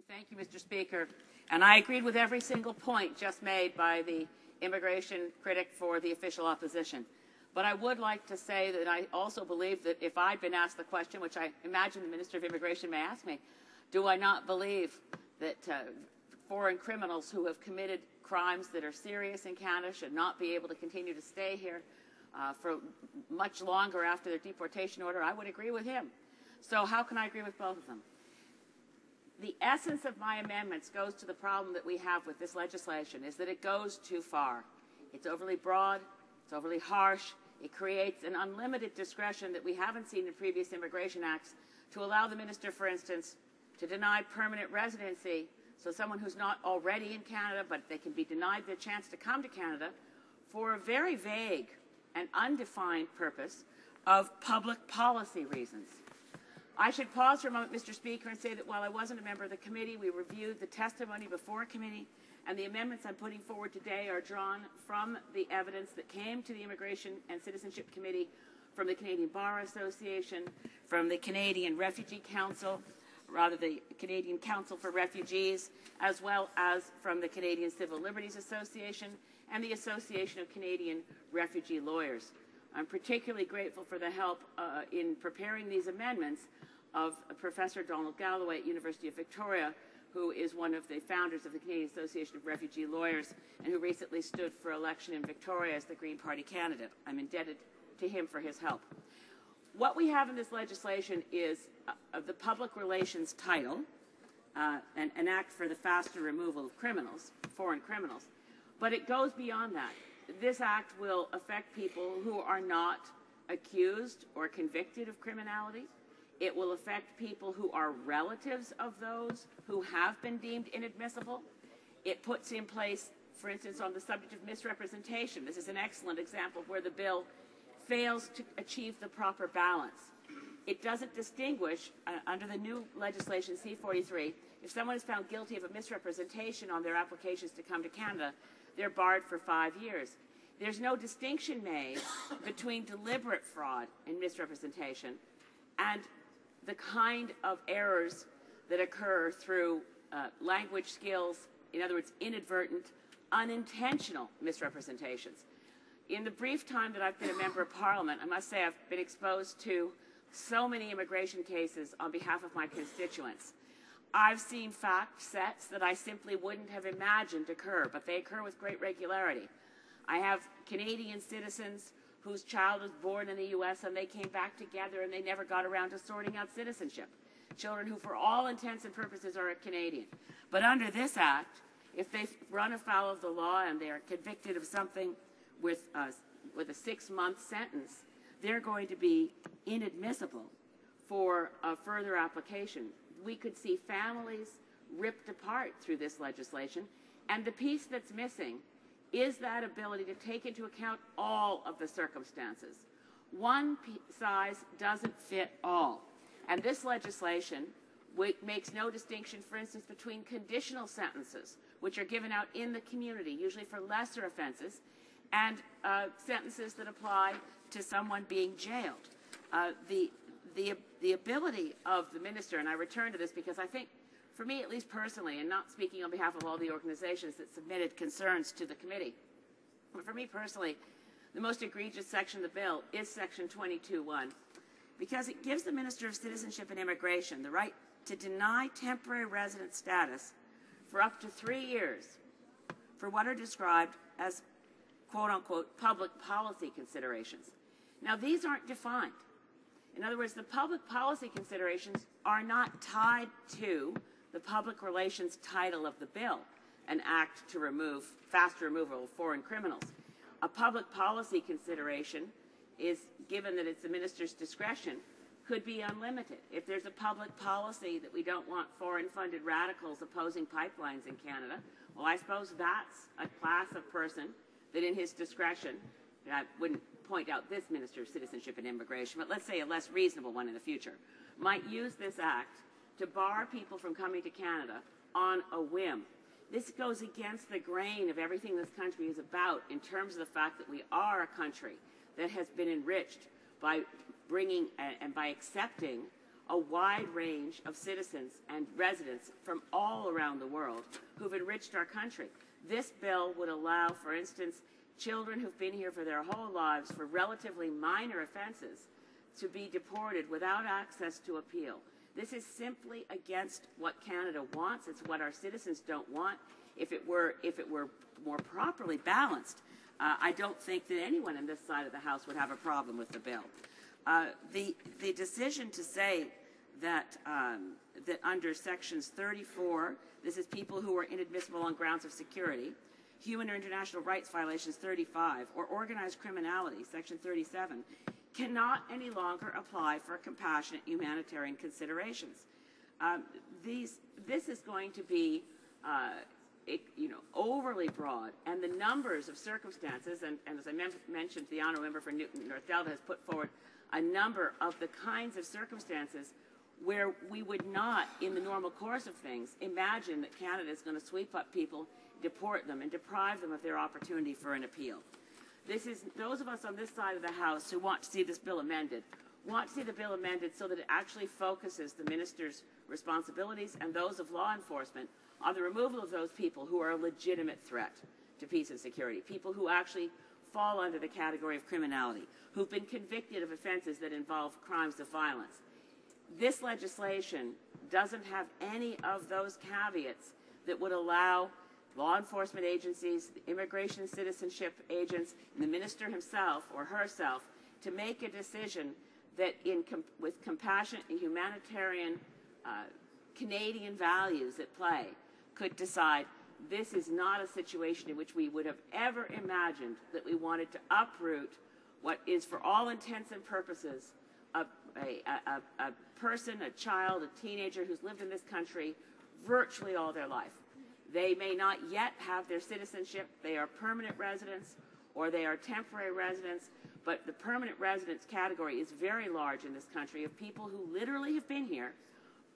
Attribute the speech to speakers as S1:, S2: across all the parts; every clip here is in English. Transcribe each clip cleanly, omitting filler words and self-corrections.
S1: Thank you, Mr. Speaker. And I agreed with every single point just made by the immigration critic for the official opposition. But I would like to say that I also believe that if I'd been asked the question, which I imagine the Minister of Immigration may ask me, do I not believe that foreign criminals who have committed crimes that are serious in Canada should not be able to continue to stay here for much longer after their deportation order? I would agree with him. So how can I agree with both of them? The essence of my amendments goes to the problem that we have with this legislation, is that it goes too far. It's overly broad, it's overly harsh, it creates an unlimited discretion that we haven't seen in previous immigration acts to allow the minister, for instance, to deny permanent residency, so someone who's not already in Canada, but they can be denied the chance to come to Canada for a very vague and undefined purpose of public policy reasons. I should pause for a moment, Mr. Speaker, and say that while I wasn't a member of the committee, we reviewed the testimony before a committee, and the amendments I'm putting forward today are drawn from the evidence that came to the Immigration and Citizenship Committee from the Canadian Bar Association, from the Canadian Refugee Council, rather the Canadian Council for Refugees, as well as from the Canadian Civil Liberties Association and the Association of Canadian Refugee Lawyers. I'm particularly grateful for the help in preparing these amendments of Professor Donald Galloway at University of Victoria, who is one of the founders of the Canadian Association of Refugee Lawyers and who recently stood for election in Victoria as the Green Party candidate. I'm indebted to him for his help. What we have in this legislation is the public relations title, an act for the faster removal of criminals, foreign criminals, but it goes beyond that. This act will affect people who are not accused or convicted of criminality. It will affect people who are relatives of those who have been deemed inadmissible. It puts in place, for instance, on the subject of misrepresentation. This is an excellent example of where the bill fails to achieve the proper balance. It doesn't distinguish, under the new legislation C-43, if someone is found guilty of a misrepresentation on their applications to come to Canada, they're barred for 5 years. There's no distinction made between deliberate fraud and misrepresentation and the kind of errors that occur through language skills, in other words, inadvertent, unintentional misrepresentations. In the brief time that I've been a member of Parliament, I must say I've been exposed to so many immigration cases on behalf of my constituents. I've seen fact sets that I simply wouldn't have imagined occur, but they occur with great regularity. I have Canadian citizens whose child was born in the U.S. and they came back together and they never got around to sorting out citizenship. Children who, for all intents and purposes, are Canadian. But under this act, if they run afoul of the law and they are convicted of something with a 6-month sentence, they're going to be inadmissible for a further application. We could see families ripped apart through this legislation, and the piece that's missing is that ability to take into account all of the circumstances. One size doesn't fit all, and this legislation makes no distinction, for instance, between conditional sentences, which are given out in the community, usually for lesser offenses, and sentences that apply to someone being jailed. The ability of the minister, and I return to this because I think, for me at least personally, and not speaking on behalf of all the organizations that submitted concerns to the committee, but for me personally, the most egregious section of the bill is Section 22(1), because it gives the Minister of Citizenship and Immigration the right to deny temporary resident status for up to 3 years for what are described as quote-unquote public policy considerations. Now, these aren't defined. In other words, the public policy considerations are not tied to the public relations title of the bill, an act to remove faster removal of foreign criminals. A public policy consideration is, given that it's the minister's discretion, could be unlimited. If there's a public policy that we don't want foreign-funded radicals opposing pipelines in Canada, well, I suppose that's a class of person that in his discretion, and I wouldn't point out this Minister of Citizenship and Immigration, but let's say a less reasonable one in the future, might use this act to bar people from coming to Canada on a whim. This goes against the grain of everything this country is about in terms of the fact that we are a country that has been enriched by bringing and by accepting a wide range of citizens and residents from all around the world who've enriched our country. This bill would allow, for instance, children who've been here for their whole lives for relatively minor offenses to be deported without access to appeal. This is simply against what Canada wants. It's what our citizens don't want. If it were more properly balanced, I don't think that anyone on this side of the House would have a problem with the bill. The decision to say that that under sections 34, this is people who are inadmissible on grounds of security, human or international rights violations 35, or organized criminality, section 37, cannot any longer apply for compassionate humanitarian considerations. This is going to be overly broad, and the numbers of circumstances, and as I mentioned, the Honourable Member for Newton North Delta has put forward a number of the kinds of circumstances where we would not, in the normal course of things, imagine that Canada is going to sweep up people, deport them, and deprive them of their opportunity for an appeal. This is those of us on this side of the House who want to see this bill amended, want to see the bill amended so that it actually focuses the minister's responsibilities and those of law enforcement on the removal of those people who are a legitimate threat to peace and security, people who actually fall under the category of criminality, who've been convicted of offenses that involve crimes of violence. This legislation doesn't have any of those caveats that would allow law enforcement agencies, the immigration and citizenship agents, and the minister himself or herself to make a decision that with compassionate and humanitarian Canadian values at play could decide this is not a situation in which we would have ever imagined that we wanted to uproot what is, for all intents and purposes, a person, a child, a teenager who's lived in this country virtually all their life. They may not yet have their citizenship. They are permanent residents or they are temporary residents, but the permanent residence category is very large in this country of people who literally have been here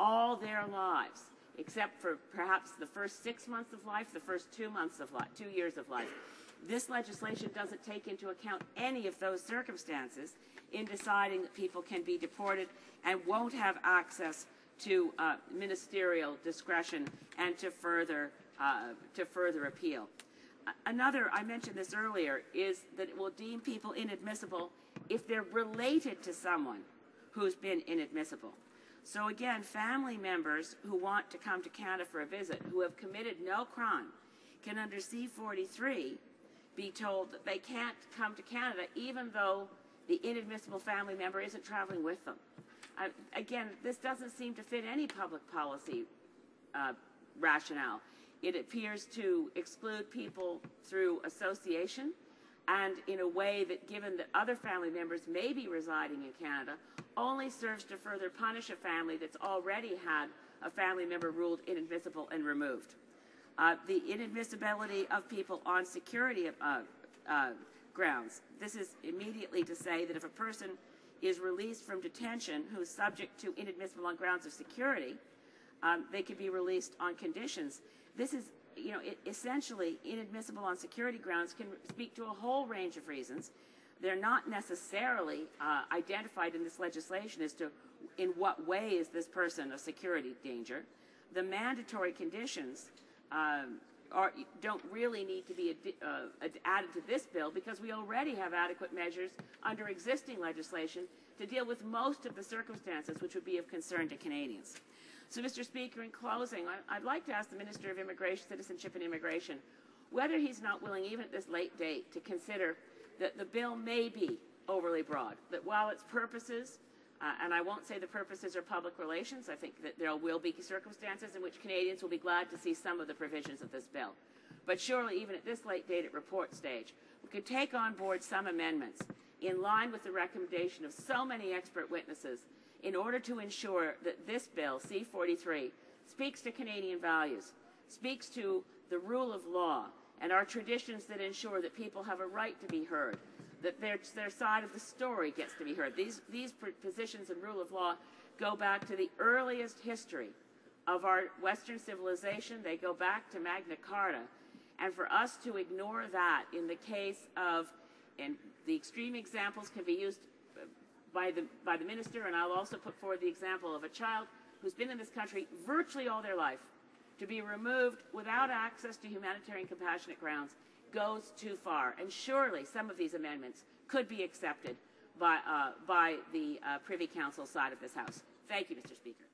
S1: all their lives, except for perhaps the first 6 months of life, the first 2 months of life, 2 years of life. This legislation doesn't take into account any of those circumstances in deciding that people can be deported and won't have access to ministerial discretion and to further appeal. Another, I mentioned this earlier, is that it will deem people inadmissible if they're related to someone who's been inadmissible. So again, family members who want to come to Canada for a visit, who have committed no crime, can under C-43 be told that they can't come to Canada even though the inadmissible family member isn't traveling with them. Again, this doesn't seem to fit any public policy rationale. It appears to exclude people through association and in a way that, given that other family members may be residing in Canada, only serves to further punish a family that's already had a family member ruled inadmissible and removed. The inadmissibility of people on security grounds. This is immediately to say that if a person is released from detention who is subject to inadmissible on grounds of security, they can be released on conditions. This is, essentially inadmissible on security grounds can speak to a whole range of reasons. They're not necessarily identified in this legislation as to in what way is this person a security danger. The mandatory conditions don't really need to be added to this bill because we already have adequate measures under existing legislation to deal with most of the circumstances which would be of concern to Canadians. So, Mr. Speaker, in closing, I'd like to ask the Minister of Immigration, Citizenship and Immigration whether he's not willing, even at this late date, to consider that the bill may be overly broad, that while its purposes, and I won't say the purposes are public relations, I think that there will be circumstances in which Canadians will be glad to see some of the provisions of this bill. But surely, even at this late date at report stage, we could take on board some amendments in line with the recommendation of so many expert witnesses in order to ensure that this bill, C-43, speaks to Canadian values, speaks to the rule of law and our traditions that ensure that people have a right to be heard, that their side of the story gets to be heard. These positions in rule of law go back to the earliest history of our Western civilization. They go back to Magna Carta. And for us to ignore that in the case of, and the extreme examples can be used by the minister, and I'll also put forward the example of a child who's been in this country virtually all their life, to be removed without access to humanitarian compassionate grounds goes too far. And surely some of these amendments could be accepted by the Privy Council side of this House. Thank you, Mr. Speaker.